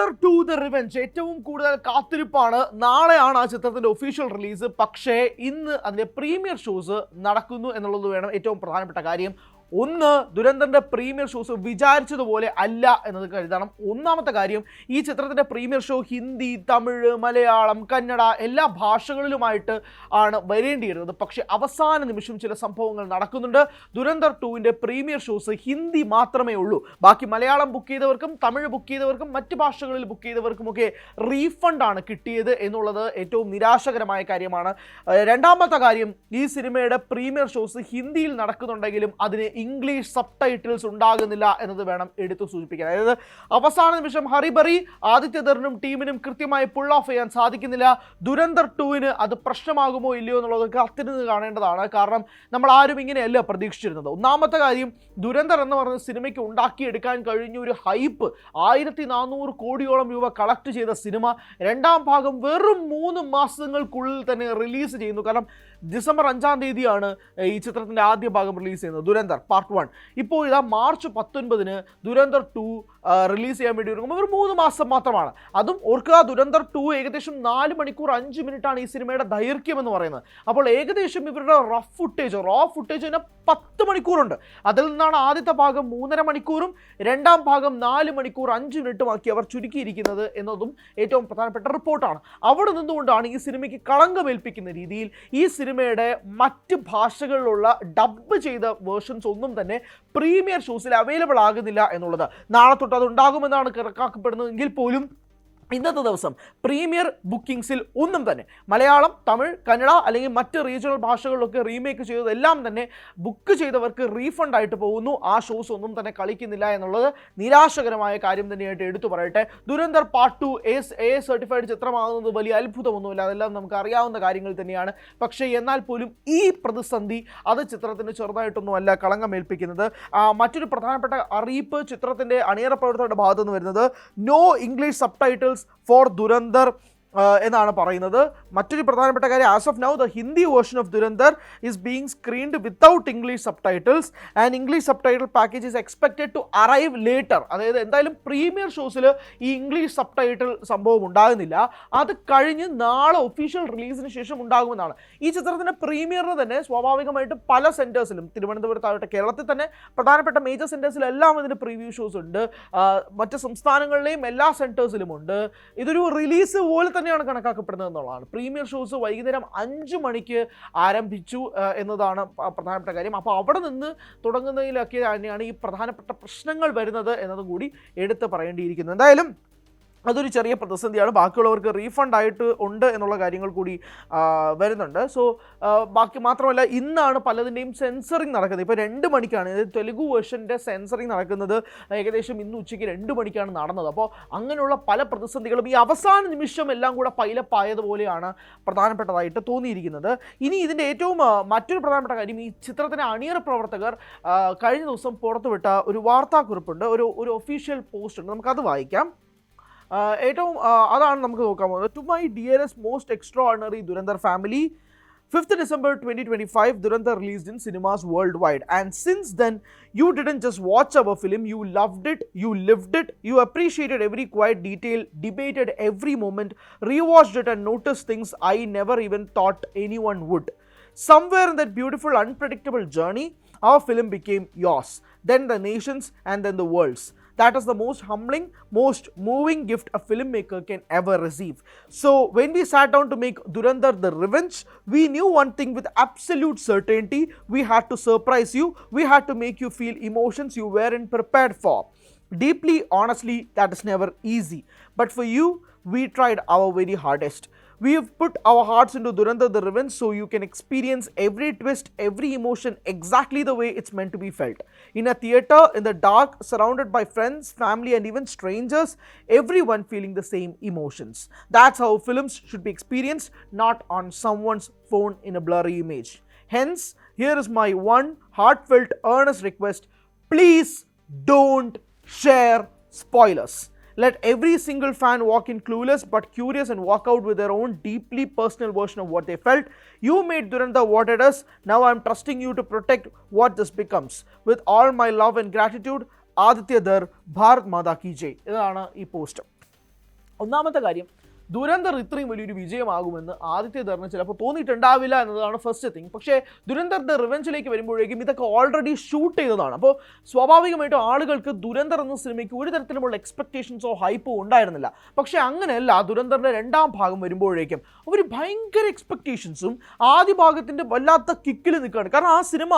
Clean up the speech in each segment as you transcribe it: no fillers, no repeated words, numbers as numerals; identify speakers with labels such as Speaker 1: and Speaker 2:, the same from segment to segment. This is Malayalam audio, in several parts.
Speaker 1: ദുരന്തർ 2 ദ റിവെഞ്ച് ഏറ്റവും കൂടുതൽ കാത്തിരിപ്പാണ്. നാളെയാണ് ആ ചിത്രത്തിന്റെ ഒഫീഷ്യൽ റിലീസ്. പക്ഷേ ഇന്ന് അതിന്റെ പ്രീമിയർ ഷോസ് നടക്കുന്നു എന്നുള്ളത് വേണം ഏറ്റവും പ്രധാനപ്പെട്ട കാര്യം. ഒന്ന്, ദുരന്തറിന്റെ പ്രീമിയർ ഷോസ് വിചാരിച്ചതുപോലെ അല്ല എന്നത് കരുതണം. ഒന്നാമത്തെ കാര്യം, ഈ ചിത്രത്തിന്റെ പ്രീമിയർ ഷോ ഹിന്ദി, തമിഴ്, മലയാളം, കന്നഡ എല്ലാ ഭാഷകളിലുമായിട്ട് ആണ് വരേണ്ടിയിരുന്നത്. പക്ഷേ അവസാന നിമിഷം ചില സംഭവങ്ങൾ നടക്കുന്നുണ്ട്. ദുരന്തർ 2വിൻ്റെ പ്രീമിയർ ഷോസ് ഹിന്ദി മാത്രമേ ഉള്ളൂ. ബാക്കി മലയാളം ബുക്ക് ചെയ്തവർക്കും തമിഴ് ബുക്ക് ചെയ്തവർക്കും മറ്റ് ഭാഷകളിൽ ബുക്ക് ചെയ്തവർക്കുമൊക്കെ റീഫണ്ടാണ് കിട്ടിയത് എന്നുള്ളത് ഏറ്റവും നിരാശകരമായ കാര്യമാണ്. രണ്ടാമത്തെ കാര്യം, ഈ സിനിമയുടെ പ്രീമിയർ ഷോസ് ഹിന്ദിയിൽ നടക്കുന്നുണ്ടെങ്കിലും അതിന് ഇംഗ്ലീഷ് സബ് ടൈറ്റിൽസ് ഉണ്ടാകുന്നില്ല എന്നത് വേണം എടുത്തു സൂചിപ്പിക്കാൻ. അതായത് അവസാന നിമിഷം ഹറിബറി ആദിത്യധറിനും ടീമിനും കൃത്യമായി പുൾ ഓഫ് ചെയ്യാൻ സാധിക്കുന്നില്ല. ദുരന്തർ 2വിന് അത് പ്രശ്നമാകുമോ ഇല്ലയോ എന്നുള്ളത് കാത്തിരുന്ന് കാണേണ്ടതാണ്. കാരണം നമ്മൾ ആരും ഇങ്ങനെയല്ല പ്രതീക്ഷിച്ചിരുന്നത്. ഒന്നാമത്തെ കാര്യം, ദുരന്തർ എന്ന് പറയുന്ന സിനിമയ്ക്ക് ഉണ്ടാക്കിയെടുക്കാൻ കഴിഞ്ഞ ഒരു ഹൈപ്പ്, 1400 കോടിയോളം രൂപ കളക്ട് ചെയ്ത സിനിമ രണ്ടാം ഭാഗം വെറും 3 മാസങ്ങൾക്കുള്ളിൽ തന്നെ റിലീസ് ചെയ്യുന്നു. കാരണം ഡിസംബർ 5-ാം തീയതിയാണ് ഈ ചിത്രത്തിൻ്റെ ആദ്യ ഭാഗം റിലീസ് ചെയ്യുന്നത്, ദുരന്തർ പാർട്ട് 1. ഇപ്പോൾ ഇതാ മാർച്ച് 19-ന് ദുരന്തർ 2 റിലീസ് ചെയ്യാൻ വേണ്ടി ഒരുങ്ങുമ്പോൾ ഒരു 3 മാസം മാത്രമാണ്. അതും ഓർക്കുക, ദുരന്തർ 2 ഏകദേശം 4 മണിക്കൂർ 5 മിനിറ്റാണ് ഈ സിനിമയുടെ ദൈർഘ്യം എന്ന് പറയുന്നത്. അപ്പോൾ ഏകദേശം ഇവരുടെ റോ ഫുട്ടേജ് തന്നെ 10 മണിക്കൂറുണ്ട്. അതിൽ നിന്നാണ് ആദ്യത്തെ ഭാഗം 3.5 മണിക്കൂറും രണ്ടാം ഭാഗം 4 മണിക്കൂർ 5 മിനിറ്റുമാക്കി അവർ ചുരുക്കിയിരിക്കുന്നത് എന്നതും ഏറ്റവും പ്രധാനപ്പെട്ട റിപ്പോർട്ടാണ്. അവിടെ നിന്നുകൊണ്ടാണ് ഈ സിനിമയ്ക്ക് കളങ്കമേൽപ്പിക്കുന്ന രീതിയിൽ ഈ സിനിമയുടെ മറ്റ് ഭാഷകളിലുള്ള ഡബ് ചെയ്ത വേർഷൻസ് ഒന്നും തന്നെ പ്രീമിയർ ഷോസിൽ അവൈലബിൾ ആകുന്നില്ല എന്നുള്ളത്. നാളെ തൊട്ട് അത് ഉണ്ടാകുമെന്നാണ് കണക്കാക്കപ്പെടുന്നതെങ്കിൽ പോലും ഇന്നത്തെ ദിവസം പ്രീമിയർ ബുക്കിംഗ്സിൽ ഒന്നും തന്നെ മലയാളം, തമിഴ്, കന്നഡ അല്ലെങ്കിൽ മറ്റ് റീജിയണൽ ഭാഷകളിലൊക്കെ റീമേക്ക് ചെയ്തതെല്ലാം തന്നെ ബുക്ക് ചെയ്തവർക്ക് റീഫണ്ട് ആയിട്ട് പോകുന്നു. ആ ഷോസ് ഒന്നും തന്നെ കളിക്കുന്നില്ല എന്നുള്ളത് നിരാശകരമായ കാര്യം തന്നെയായിട്ട് എടുത്തു പറയട്ടെ. ദുരന്തർ പാർട്ട് 2 എ സർട്ടിഫൈഡ് ചിത്രമാകുന്നത് വലിയ അത്ഭുതമൊന്നുമില്ല, അതെല്ലാം നമുക്ക് അറിയാവുന്ന കാര്യങ്ങൾ തന്നെയാണ്. പക്ഷേ എന്നാൽ പോലും ഈ പ്രതിസന്ധി അത് ചിത്രത്തിന് ചെറുതായിട്ടൊന്നുമല്ല കളങ്കമേൽപ്പിക്കുന്നത്. മറ്റൊരു പ്രധാനപ്പെട്ട അറിയിപ്പ് ചിത്രത്തിൻ്റെ അണിയറ പ്രവർത്തകരുടെ ഭാഗത്തു നിന്ന് വരുന്നത്, no English subtitles for Durandar എന്നാണ് പറയുന്നത്. മറ്റൊരു പ്രധാനപ്പെട്ട കാര്യം, as of now the Hindi version of Dhurandhar is being screened without English subtitles and English subtitle package is expected to arrive later. അതായത് എന്തായാലും പ്രീമിയർ ഷോസിൽ ഈ ഇംഗ്ലീഷ് സബ് ടൈറ്റിൽ സംഭവം ഉണ്ടാകുന്നില്ല. അത് കഴിഞ്ഞ് നാളെ ഒഫീഷ്യൽ റിലീസിന് ശേഷം ഉണ്ടാകുമെന്നാണ്. ഈ ചിത്രത്തിൻ്റെ പ്രീമിയറിന് തന്നെ സ്വാഭാവികമായിട്ടും പല സെൻറ്റേഴ്സിലും, തിരുവനന്തപുരത്താവട്ടെ കേരളത്തിൽ തന്നെ പ്രധാനപ്പെട്ട മേജർ സെൻറ്റേഴ്സിലെല്ലാം ഇതിന് പ്രിവ്യൂ ഷോസ് ഉണ്ട്. മറ്റ് സംസ്ഥാനങ്ങളിലെയും എല്ലാ സെൻറ്റേഴ്സിലും ഉണ്ട്. ഇതൊരു റിലീസ് പോലെ തന്നെയാണ് കണക്കാക്കപ്പെടുന്നത് എന്നുള്ളതാണ്. പ്രീമിയർ ഷോസ് വൈകുന്നേരം 5 മണിക്ക് ആരംഭിച്ചു എന്നതാണ് പ്രധാനപ്പെട്ട കാര്യം. അപ്പോൾ അവിടെ നിന്ന് തുടങ്ങുന്നതിലൊക്കെ തന്നെയാണ് ഈ പ്രധാനപ്പെട്ട പ്രശ്നങ്ങൾ വരുന്നത് എന്നതും കൂടി എടുത്ത് പറയേണ്ടിയിരിക്കുന്നു. എന്തായാലും അതൊരു ചെറിയ പ്രതിസന്ധിയാണ്. ബാക്കിയുള്ളവർക്ക് റീഫണ്ട് ആയിട്ട് ഉണ്ട് എന്നുള്ള കാര്യങ്ങൾ കൂടി വരുന്നുണ്ട്. സോ ബാക്കി മാത്രമല്ല, ഇന്നാണ് പലതിൻ്റെയും സെൻസറിങ് നടക്കുന്നത്. ഇപ്പോൾ 2 മണിക്കാണ് തെലുഗു വേർഷൻ്റെ സെൻസറിങ് നടക്കുന്നത്. ഏകദേശം ഇന്ന് ഉച്ചയ്ക്ക് 2 മണിക്കാണ് നടന്നത്. അപ്പോൾ അങ്ങനെയുള്ള പല പ്രതിസന്ധികളും ഈ അവസാന നിമിഷം എല്ലാം കൂടെ പൈലപ്പ് ആയതുപോലെയാണ് പ്രധാനപ്പെട്ടതായിട്ട് തോന്നിയിരിക്കുന്നത്. ഇനി ഇതിൻ്റെ ഏറ്റവും മറ്റൊരു പ്രധാനപ്പെട്ട കാര്യം, ഈ ചിത്രത്തിൻ്റെ അണിയറ പ്രവർത്തകർ കഴിഞ്ഞ ദിവസം പുറത്തുവിട്ട ഒരു വാർത്താക്കുറിപ്പുണ്ട്, ഒരു ഒഫീഷ്യൽ പോസ്റ്റ് ഉണ്ട്. നമുക്കത് വായിക്കാം. ഏറ്റവും അതാണ് നമുക്ക് നോക്കാൻ പോകുന്നത്. To my dearest most extraordinary Dhurandhar family, 5th December 2025, Durandar released in cinemas worldwide. And since then, you didn't just watch our film, you loved it, you lived it, you appreciated every quiet detail, debated every moment, rewatched it and noticed things I never even thought anyone would. Somewhere in that beautiful, unpredictable journey, our film became yours, then the nation's, and then the world's. That is the most humbling, most moving gift a filmmaker can ever receive. So when we sat down to make Durandar the Revenge, we knew one thing with absolute certainty: we had to surprise you, we had to make you feel emotions you weren't prepared for. Deeply, honestly, that is never easy. But for you, we tried our very hardest. We have put our hearts into Durandar the Revenge so you can experience every twist, every emotion exactly the way it's meant to be felt. In a theatre, in the dark, surrounded by friends, family and even strangers, everyone feeling the same emotions. That's how films should be experienced, not on someone's phone in a blurry image. Hence, here is my one heartfelt, earnest request. Please don't share spoilers. Let every single fan walk in clueless but curious and walk out with their own deeply personal version of what they felt. You made Durandar what it is. Now I'm trusting you to protect what this becomes. With all my love and gratitude, Aditya Dhar, Bharat Mata Ki Jai. ഇതാണ് ഈ പോസ്റ്റ്. ഒന്നാമത്തെ കാര്യം, ദുരന്തർ ഇത്രയും വലിയൊരു വിജയമാകുമെന്ന് ആദിത്യധറിന് ചിലപ്പോൾ തോന്നിയിട്ടുണ്ടാവില്ല എന്നതാണ് ഫസ്റ്റ് തിങ്. പക്ഷേ ദുരന്തറിൻ്റെ റിവെഞ്ചിലേക്ക് വരുമ്പോഴേക്കും ഇതൊക്കെ ഓൾറെഡി ഷൂട്ട് ചെയ്തതാണ്. അപ്പോൾ സ്വാഭാവികമായിട്ടും ആളുകൾക്ക് ദുരന്തർ എന്ന സിനിമയ്ക്ക് ഒരു തരത്തിലുമുള്ള എക്സ്പെക്ടേഷൻസോ ഹൈപ്പോ ഉണ്ടായിരുന്നില്ല. പക്ഷേ അങ്ങനെയല്ല, ദുരന്തറിൻ്റെ രണ്ടാം ഭാഗം വരുമ്പോഴേക്കും അവർ ഭയങ്കര എക്സ്പെക്ടേഷൻസും ആദ്യ ഭാഗത്തിൻ്റെ വല്ലാത്ത കിക്കിൽ നിൽക്കുകയാണ്. കാരണം ആ സിനിമ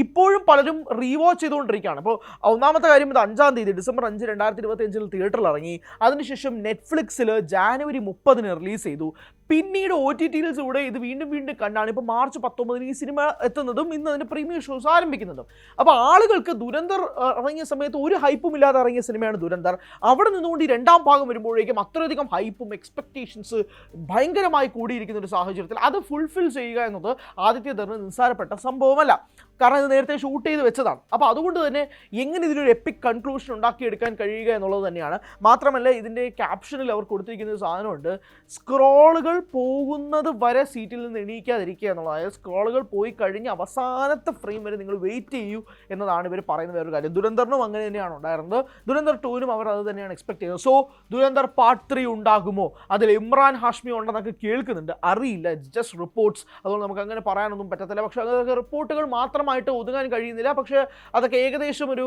Speaker 1: ഇപ്പോഴും പലരും റീവാച്ച് ചെയ്തുകൊണ്ടിരിക്കുകയാണ്. അപ്പോൾ ഒന്നാമത്തെ കാര്യം, ഇത് 5-ാം തീയതി December 5, 2025 തിയേറ്ററിൽ ഇറങ്ങി. അതിനുശേഷം നെറ്റ്ഫ്ലിക്സിൽ January 30 റിലീസ് ചെയ്തു. പിന്നീട് OTTയിലൂടെ ഇത് വീണ്ടും കണ്ടാണ് ഇപ്പോൾ March 19 ഈ സിനിമ എത്തുന്നതും ഇന്ന് അതിൻ്റെ പ്രീമിയർ ഷോസ് ആരംഭിക്കുന്നതും. അപ്പോൾ ആളുകൾക്ക് ദുരന്തർ ഇറങ്ങിയ സമയത്ത് ഒരു ഹൈപ്പും ഇല്ലാതെ ഇറങ്ങിയ സിനിമയാണ് ദുരന്തർ. അവിടെ നിന്നുകൊണ്ട് ഈ രണ്ടാം ഭാഗം വരുമ്പോഴേക്കും അത്രയധികം ഹൈപ്പും എക്സ്പെക്ടേഷൻസ് ഭയങ്കരമായി കൂടിയിരിക്കുന്ന ഒരു സാഹചര്യത്തിൽ അത് ഫുൾഫിൽ ചെയ്യുക എന്നത് ആദിത്യധറിന് നിസ്സാരപ്പെട്ട സംഭവമല്ല. കാരണം ഇത് നേരത്തെ ഷൂട്ട് ചെയ്ത് വെച്ചതാണ്. അപ്പോൾ അതുകൊണ്ട് തന്നെ എങ്ങനെ ഇതിനൊരു എപ്പിക് കൺക്ലൂഷൻ ഉണ്ടാക്കിയെടുക്കാൻ കഴിയുക എന്നുള്ളത് തന്നെയാണ്. മാത്രമല്ല ഇതിൻ്റെ ക്യാപ്ഷനിൽ അവർ കൊടുത്തിരിക്കുന്ന ഒരു സാധനമുണ്ട്, സ്ക്രോളുകൾ പോകുന്നത് വരെ സീറ്റിൽ നിന്ന് എണീക്കാതിരിക്കുക എന്നുള്ളത്. അതായത് സ്ക്രോളുകൾ പോയി കഴിഞ്ഞ് അവസാനത്തെ ഫ്രെയിം വരെ നിങ്ങൾ വെയിറ്റ് ചെയ്യൂ എന്നതാണ് ഇവർ പറയുന്ന വേറൊരു കാര്യം. ദുരന്തറിനും അങ്ങനെ തന്നെയാണ് ഉണ്ടായിരുന്നത്. ദുരന്തർ 2നും അവർ അത് തന്നെയാണ് എക്സ്പെക്ട് ചെയ്യുന്നത്. സോ ദുരന്തർ പാർട്ട് 3 ഉണ്ടാകുമോ? അതിൽ ഇമ്രാൻ ഹാഷ്മി ഉണ്ടെന്നൊക്കെ കേൾക്കുന്നുണ്ട്, അറിയില്ല, ജസ്റ്റ് റിപ്പോർട്ട്സ്. അതുകൊണ്ട് നമുക്ക് അങ്ങനെ പറയാനൊന്നും പറ്റത്തില്ല. പക്ഷേ അതൊക്കെ റിപ്പോർട്ടുകൾ മാത്രമായിട്ട് ഒതുങ്ങാൻ കഴിയുന്നില്ല. പക്ഷേ അതൊക്കെ ഏകദേശം ഒരു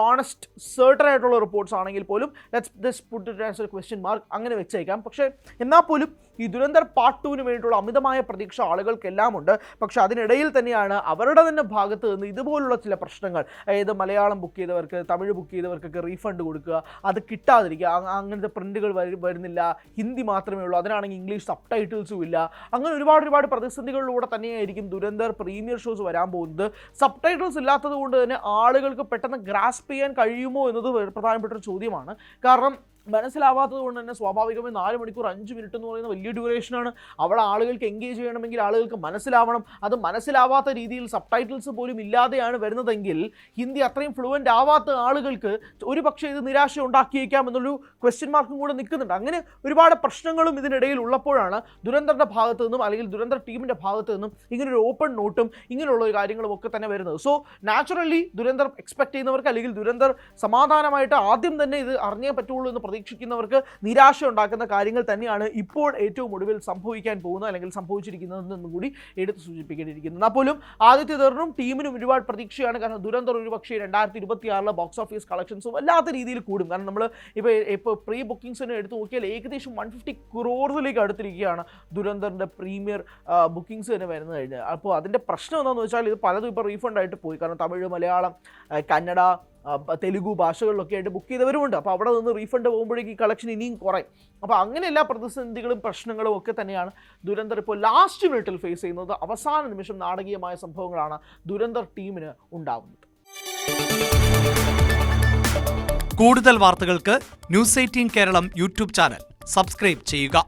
Speaker 1: ഓണസ്റ്റ് സർട്ടൺ ആയിട്ടുള്ള റിപ്പോർട്ട്സ് ആണെങ്കിൽ പോലും let's put it as A question mark അങ്ങനെ വെച്ചേക്കാം. പക്ഷേ എന്നാൽ പോലും ഈ ദുരന്തർ പാർട്ട് 2ന് വേണ്ടിയിട്ടുള്ള അമിതമായ പ്രതീക്ഷ ആളുകൾക്കെല്ലാം ഉണ്ട്. പക്ഷേ അതിനിടയിൽ തന്നെയാണ് അവരുടെ തന്നെ ഭാഗത്ത് നിന്ന് ഇതുപോലുള്ള ചില പ്രശ്നങ്ങൾ, അതായത് മലയാളം ബുക്ക് ചെയ്തവർക്ക്, തമിഴ് ബുക്ക് ചെയ്തവർക്കൊക്കെ റീഫണ്ട് കൊടുക്കുക, അത് കിട്ടാതിരിക്കുക, അങ്ങനത്തെ പ്രിൻറ്റുകൾ വരുന്നില്ല, ഹിന്ദി മാത്രമേ ഉള്ളൂ, അതിനാണെങ്കിൽ ഇംഗ്ലീഷ് സബ് ടൈറ്റിൽസും ഇല്ല. അങ്ങനെ ഒരുപാട് പ്രതിസന്ധികളിലൂടെ തന്നെയായിരിക്കും ദുരന്തർ പ്രീമിയർ ഷോസ് വരാൻ പോകുന്നത്. സബ് ടൈറ്റിൽസ് ഇല്ലാത്തത് കൊണ്ട് തന്നെ ആളുകൾക്ക് പെട്ടെന്ന് ഗ്രാസ്പ് ചെയ്യാൻ കഴിയുമോ എന്നത് പ്രധാനപ്പെട്ട ഒരു ചോദ്യമാണ്. കാരണം മനസ്സിലാവാത്തത് കൊണ്ട് തന്നെ സ്വാഭാവികമായി 4 മണിക്കൂർ 5 മിനിറ്റ് എന്ന് പറയുന്ന വലിയ ഡ്യൂറേഷനാണ്. അവിടെ ആളുകൾക്ക് എൻഗേജ് ചെയ്യണമെങ്കിൽ ആളുകൾക്ക് മനസ്സിലാവണം. അത് മനസ്സിലാവാത്ത രീതിയിൽ സബ് ടൈറ്റിൽസ് പോലും ഇല്ലാതെയാണ് വരുന്നതെങ്കിൽ ഹിന്ദി അത്രയും ഫ്ലുവൻ്റ് ആവാത്ത ആളുകൾക്ക് ഒരു പക്ഷേ ഇത് നിരാശ ഉണ്ടാക്കിയേക്കാം എന്നൊരു ക്വസ്റ്റ്യൻ മാർക്കും കൂടെ നിൽക്കുന്നുണ്ട്. അങ്ങനെ ഒരുപാട് പ്രശ്നങ്ങളും ഇതിനിടയിൽ ഉള്ളപ്പോഴാണ് ദുരന്തറിൻ്റെ ഭാഗത്തു നിന്നും അല്ലെങ്കിൽ ദുരന്തർ ടീമിൻ്റെ ഭാഗത്തു നിന്നും ഇങ്ങനൊരു ഓപ്പൺ നോട്ടും ഇങ്ങനെയുള്ള കാര്യങ്ങളും ഒക്കെ തന്നെ വരുന്നത്. സോ നാച്ചുറലി ദുരന്തർ എക്സ്പെക്ട് ചെയ്യുന്നവർക്ക് അല്ലെങ്കിൽ ദുരന്തർ സമാധാനമായിട്ട് ആദ്യം തന്നെ ഇത് അറിഞ്ഞേ പറ്റുള്ളൂ എന്ന് പ്രതീക്ഷിക്കുന്നവർക്ക് നിരാശ ഉണ്ടാക്കുന്ന കാര്യങ്ങൾ തന്നെയാണ് ഇപ്പോൾ ഏറ്റവും ഒടുവിൽ സംഭവിക്കാൻ പോകുന്നത് അല്ലെങ്കിൽ സംഭവിച്ചിരിക്കുന്നതെന്നും കൂടി എടുത്ത് സൂചിപ്പിക്കേണ്ടിയിരിക്കുന്നത്. എന്നാൽ പോലും ആദിത്യധറിനും ടീമിനും ഒരുപാട് പ്രതീക്ഷയാണ്. കാരണം ദുരന്തർ ഒരു പക്ഷേ 2026 ബോക്സ് ഓഫീസ് കളക്ഷൻസ് വല്ലാത്ത രീതിയിൽ കൂടും. കാരണം നമ്മൾ ഇപ്പോൾ പ്രീ ബുക്കിംഗ്സിന് എടുത്ത് നോക്കിയാൽ ഏകദേശം 150 crores അടുത്തിരിക്കുകയാണ് ദുരന്തറിൻ്റെ പ്രീമിയർ ബുക്കിംഗ്സ് തന്നെ വരുന്നത് കഴിഞ്ഞാൽ. അപ്പോൾ അതിൻ്റെ പ്രശ്നം എന്താണെന്ന് വെച്ചാൽ ഇത് പലതും ഇപ്പോൾ റീഫണ്ട് ആയിട്ട് പോയി. കാരണം തമിഴ്, മലയാളം, കന്നഡ, തെലുഗു ഭാഷകളിലൊക്കെ ആയിട്ട് ബുക്ക് ചെയ്തവരുമുണ്ട്. അപ്പോൾ അവിടെ നിന്ന് റീഫണ്ട് പോകുമ്പോഴേക്ക് ഈ കളക്ഷൻ ഇനിയും കുറയും. അപ്പോൾ അങ്ങനെ എല്ലാ പ്രതിസന്ധികളും പ്രശ്നങ്ങളും ഒക്കെ തന്നെയാണ് ദുരന്തർ ഇപ്പോൾ ലാസ്റ്റ് മിനിറ്റിൽ ഫേസ് ചെയ്യുന്നത്. അവസാന നിമിഷം നാടകീയമായ സംഭവങ്ങളാണ് ദുരന്തർ ടീമിന് ഉണ്ടാകുന്നത്.
Speaker 2: കൂടുതൽ വാർത്തകൾക്ക് News 18 Keralam YouTube channel subscribe ചെയ്യുക.